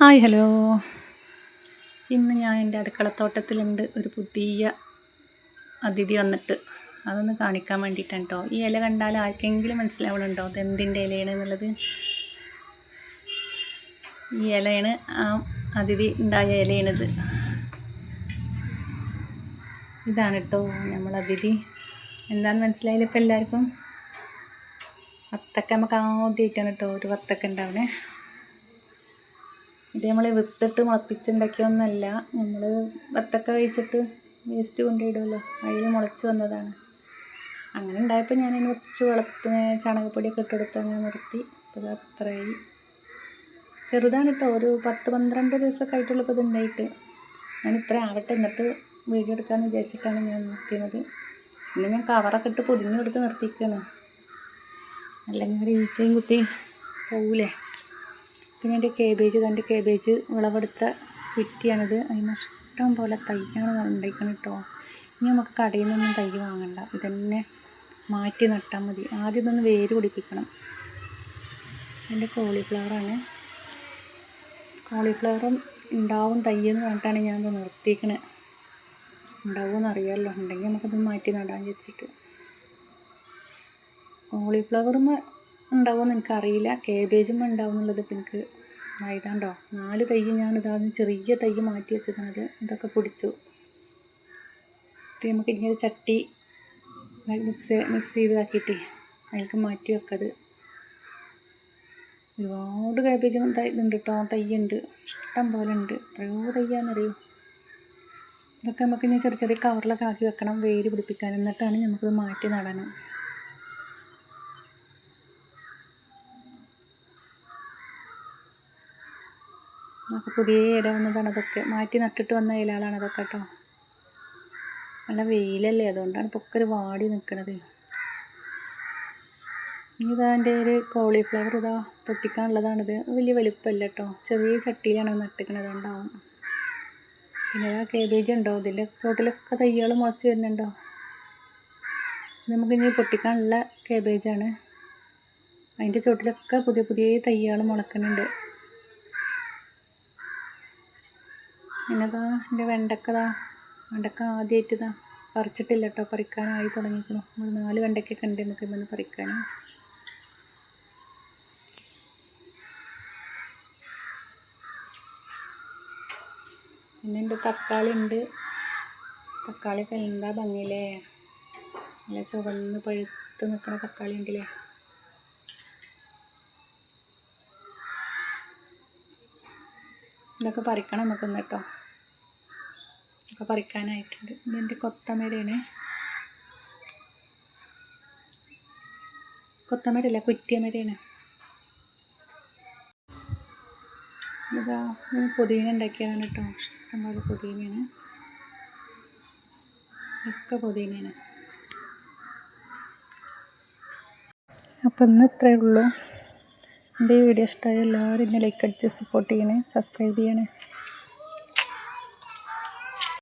Hi hello. ഇന്ന് ഞാൻ എൻ്റെ അടുക്കളത്തോട്ടത്തിലുണ്ട് ഒരു പുതിയ അതിഥി വന്നിട്ട് അതൊന്ന് കാണിക്കാൻ വേണ്ടിയിട്ടാണ് കേട്ടോ. ഈ ഇല കണ്ടാൽ ആർക്കെങ്കിലും മനസ്സിലാവണുണ്ടോ ഇത് എന്തിൻ്റെ ഇലയാണ് എന്നുള്ളത്? ഈ ഇലയാണ് ആ അതിഥി ഉണ്ടായ ഇലയാണിത്. ഇതാണ് കേട്ടോ നമ്മൾ അതിഥി. എന്താണെന്ന് മനസ്സിലായില്ല ഇപ്പം എല്ലാവർക്കും? വത്തക്ക നമുക്ക് ആദ്യമായിട്ടാണ് കേട്ടോ ഒരു വത്തക്ക ഉണ്ടാവണേ. ഇത് നമ്മൾ വിത്തിട്ട് മുളപ്പിച്ചുണ്ടാക്കിയൊന്നല്ല, നമ്മൾ വത്തക്ക കഴിച്ചിട്ട് വേസ്റ്റ് കൊണ്ടുപോയിടുമല്ലോ, അതിൽ മുളച്ച് വന്നതാണ്. അങ്ങനെ ഉണ്ടായപ്പോൾ ഞാനതിന് കുറച്ച് വെള്ളത്തിന് ചാണകപ്പൊടിയൊക്കെ ഇട്ടെടുത്ത് അങ്ങനെ നിർത്തി. അപ്പോൾ അത്രയായി. ചെറുതാണ് കേട്ടോ, ഒരു 10-12 ദിവസമൊക്കെ ആയിട്ടുള്ളൂ ഇപ്പോൾ ഇത് ഉണ്ടായിട്ട്. ഞാൻ ഇത്ര ആവട്ടെ എന്നിട്ട് വീഡിയോ എടുക്കാമെന്ന് വിചാരിച്ചിട്ടാണ് ഞാൻ നിർത്തിയത്. പിന്നെ ഞാൻ കവറൊക്കെ ഇട്ട് പൊതിഞ്ഞെടുത്ത് നിർത്തിയിരിക്കുകയാണ്, അല്ലെങ്കിൽ ഒരു ഈച്ചയും കുത്തി പോവില്ലേ. പിന്നെ എൻ്റെ കേബേജ് വിളവെടുത്ത കുറ്റിയാണിത്. അതിന് ഇഷ്ടം പോലെ തൈയാണ് ഉണ്ടായിക്കണം കേട്ടോ. ഇനി നമുക്ക് കടയിൽ നിന്നൊന്നും തൈ വാങ്ങണ്ട, ഇതന്നെ മാറ്റി നട്ടാൽ മതി. ആദ്യം ഇതൊന്ന് വേര് പിടിപ്പിക്കണം. എൻ്റെ കോളിഫ്ലവറാണ്. കോളിഫ്ലവറും ഉണ്ടാവും തൈയെന്ന് പറഞ്ഞിട്ടാണ് ഞാനത് നിർത്തിക്കണത്. ഉണ്ടാവുമെന്ന് അറിയാമല്ലോ, ഉണ്ടെങ്കിൽ നമുക്കത് മാറ്റി നടാൻ വിചാരിച്ചിട്ട്. കോളിഫ്ലവറും ഉണ്ടാവുമെന്ന് എനിക്കറിയില്ല, കേബേജും ഉണ്ടാവും എന്നുള്ളത് ഇപ്പം എനിക്ക് ആയതാണ്ടോ. 4 തൈ ഞാനിതാദ്യം ചെറിയ തൈ മാറ്റി വെച്ചതാണത്. ഇതൊക്കെ പിടിച്ചു. ഇത് നമുക്ക് ഇങ്ങനെ ചട്ടി മിക്സ് ചെയ്താക്കിയിട്ടേ അതിലേക്ക് മാറ്റി വെക്കത്. ഒരുപാട് കേബേജും ഇതുണ്ട് കേട്ടോ, തൈയുണ്ട്, ഇഷ്ടം പോലെ ഉണ്ട്. എത്രയോ തൈയാണെന്നറിയോ. ഇതൊക്കെ നമുക്ക് ഇനി ചെറിയ ചെറിയ കവറിലൊക്കെ ആക്കി വെക്കണം, വേര് പിടിപ്പിക്കാൻ. എന്നിട്ടാണ് നമുക്കത് മാറ്റി നടണം. നമുക്ക് പുതിയ ഇല വന്നതാണ്, അതൊക്കെ മാറ്റി നട്ടിട്ട് വന്ന ഇലകളാണ് അതൊക്കെ കേട്ടോ. നല്ല വെയിലല്ലേ, അതുകൊണ്ടാണ് ഇപ്പോൾ ഒക്കെ ഒരു വാടി നിൽക്കണത്. ഇതാ എൻ്റെ ഒരു കോളിഫ്ലവർ ഇതാ പൊട്ടിക്കാനുള്ളതാണിത്. വലിയ വലുപ്പമല്ല കേട്ടോ, ചെറിയ ചട്ടിയിലാണ് നട്ടിക്കണത്, ഉണ്ടാവും. പിന്നെ ആ കേബേജ് ഉണ്ടോ, ഇതിൻ്റെ ചോട്ടിലൊക്കെ തൈകൾ മുളച്ച് വരുന്നുണ്ടോ. നമുക്കിനി പൊട്ടിക്കാനുള്ള കേബേജാണ്. അതിൻ്റെ ചോട്ടിലൊക്കെ പുതിയ പുതിയ തൈകൾ മുളക്കുന്നുണ്ട്. പിന്നെതാ എൻ്റെ വെണ്ടക്ക ആദ്യമായിട്ട് പറിച്ചിട്ടില്ല കേട്ടോ, പറിക്കാനായി തുടങ്ങിയിരിക്കണു. 4 വെണ്ടയ്ക്കൊക്കെ ഉണ്ട് നമുക്ക് ഇന്ന് പറിക്കാൻ. പിന്നെ എൻ്റെ തക്കാളി ഉണ്ട്. തക്കാളിയൊക്കെ എന്താ ഭംഗിയില്ലേ, നല്ല ചുവന്ന് പഴുത്ത് നിൽക്കണ തക്കാളി ഉണ്ടല്ലേ. ഇതൊക്കെ പറിക്കണം നമുക്കൊന്ന് കേട്ടോ, ഒക്കെ പറിക്കാനായിട്ടുണ്ട്. ഇതെൻ്റെ കൊത്തമരയാണ്. കൊത്തമരല്ല, കുറ്റിയമരയാണ്. ഇതാ പുതിന ഉണ്ടാക്കിയതാണ് കേട്ടോ, ഇഷ്ടംപോലെ പുതിനയാണ്, ഒക്കെ പുതിനയാണ്. അപ്പോൾ ഇന്ന് ഇത്രയേ ഉള്ളൂ. എൻ്റെ ഈ വീഡിയോ ഇഷ്ടമായ എല്ലാവരും എന്നെ ലൈക്ക് അടിച്ച് സപ്പോർട്ട് ചെയ്യണേ, സബ്സ്ക്രൈബ് ചെയ്യണേ.